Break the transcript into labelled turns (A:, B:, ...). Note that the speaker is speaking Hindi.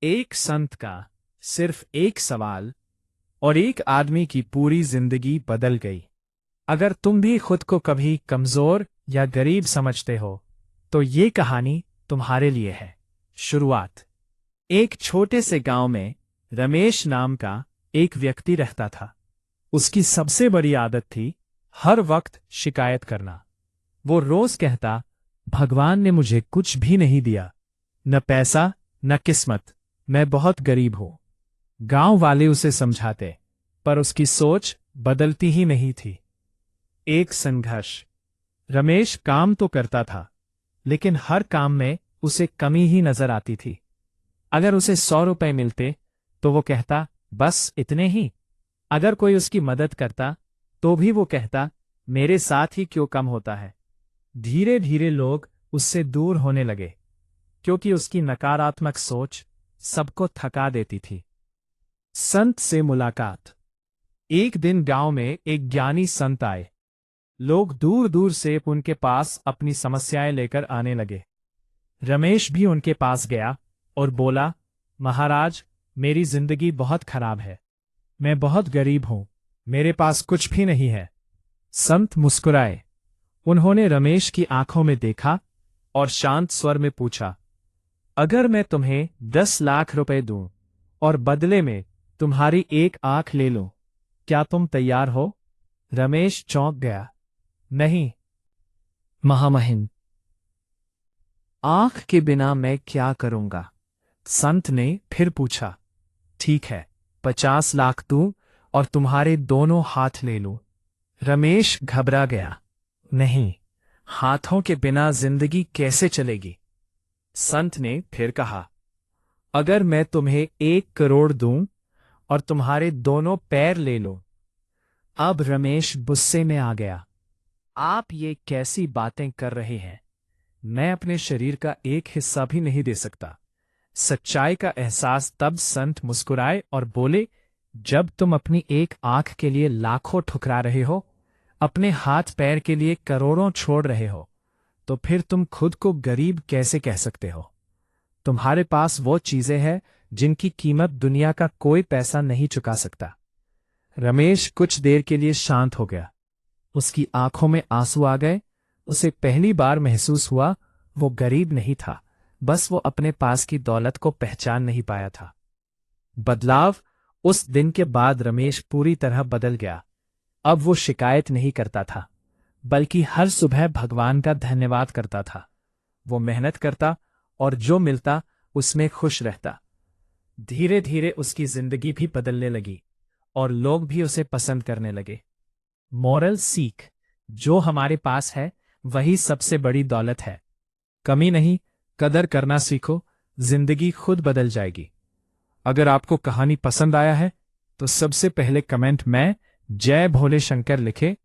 A: एक संत का सिर्फ एक सवाल और एक आदमी की पूरी जिंदगी बदल गई। अगर तुम भी खुद को कभी कमजोर या गरीब समझते हो तो ये कहानी तुम्हारे लिए है। शुरुआत। एक छोटे से गांव में रमेश नाम का एक व्यक्ति रहता था। उसकी सबसे बड़ी आदत थी हर वक्त शिकायत करना। वो रोज कहता, भगवान ने मुझे कुछ भी नहीं दिया, न पैसा न किस्मत, मैं बहुत गरीब हूं। गांव वाले उसे समझाते, पर उसकी सोच बदलती ही नहीं थी। एक संघर्ष। रमेश काम तो करता था, लेकिन हर काम में उसे कमी ही नजर आती थी। अगर उसे 100 रुपए मिलते तो वो कहता, बस इतने ही। अगर कोई उसकी मदद करता तो भी वो कहता, मेरे साथ ही क्यों कम होता है। धीरे धीरे लोग उससे दूर होने लगे, क्योंकि उसकी नकारात्मक सोच सबको थका देती थी। संत से मुलाकात। एक दिन गांव में एक ज्ञानी संत आए। लोग दूर दूर से उनके पास अपनी समस्याएं लेकर आने लगे। रमेश भी उनके पास गया और बोला, महाराज, मेरी जिंदगी बहुत खराब है। मैं बहुत गरीब हूं, मेरे पास कुछ भी नहीं है। संत मुस्कुराए। उन्होंने रमेश की आंखों में देखा और शांत स्वर में पूछा, अगर मैं तुम्हें 10 लाख रुपए दूं और बदले में तुम्हारी एक आंख ले लूं, क्या तुम तैयार हो? रमेश चौंक गया। नहीं महामहिम, आंख के बिना मैं क्या करूंगा? संत ने फिर पूछा, ठीक है, 50 लाख दूं और तुम्हारे दोनों हाथ ले लूं। रमेश घबरा गया। नहीं, हाथों के बिना जिंदगी कैसे चलेगी? संत ने फिर कहा, अगर मैं तुम्हें 1 करोड़ दूं और तुम्हारे दोनों पैर ले लो। अब रमेश गुस्से में आ गया। आप ये कैसी बातें कर रहे हैं? मैं अपने शरीर का एक हिस्सा भी नहीं दे सकता। सच्चाई का एहसास तब संत मुस्कुराए और बोले, जब तुम अपनी एक आंख के लिए लाखों ठुकरा रहे हो, अपने हाथ पैर के लिए करोड़ों छोड़ रहे हो, तो फिर तुम खुद को गरीब कैसे कह सकते हो? तुम्हारे पास वो चीजें हैं जिनकी कीमत दुनिया का कोई पैसा नहीं चुका सकता। रमेश कुछ देर के लिए शांत हो गया। उसकी आंखों में आंसू आ गए। उसे पहली बार महसूस हुआ वो गरीब नहीं था, बस वो अपने पास की दौलत को पहचान नहीं पाया था। बदलाव। उस दिन के बाद रमेश पूरी तरह बदल गया। अब वो शिकायत नहीं करता था, बल्कि हर सुबह भगवान का धन्यवाद करता था। वो मेहनत करता और जो मिलता उसमें खुश रहता। धीरे धीरे उसकी जिंदगी भी बदलने लगी और लोग भी उसे पसंद करने लगे। मॉरल सीख। जो हमारे पास है वही सबसे बड़ी दौलत है। कमी नहीं, कदर करना सीखो, जिंदगी खुद बदल जाएगी। अगर आपको कहानी पसंद आया है तो सबसे पहले कमेंट में जय भोले शंकर लिखे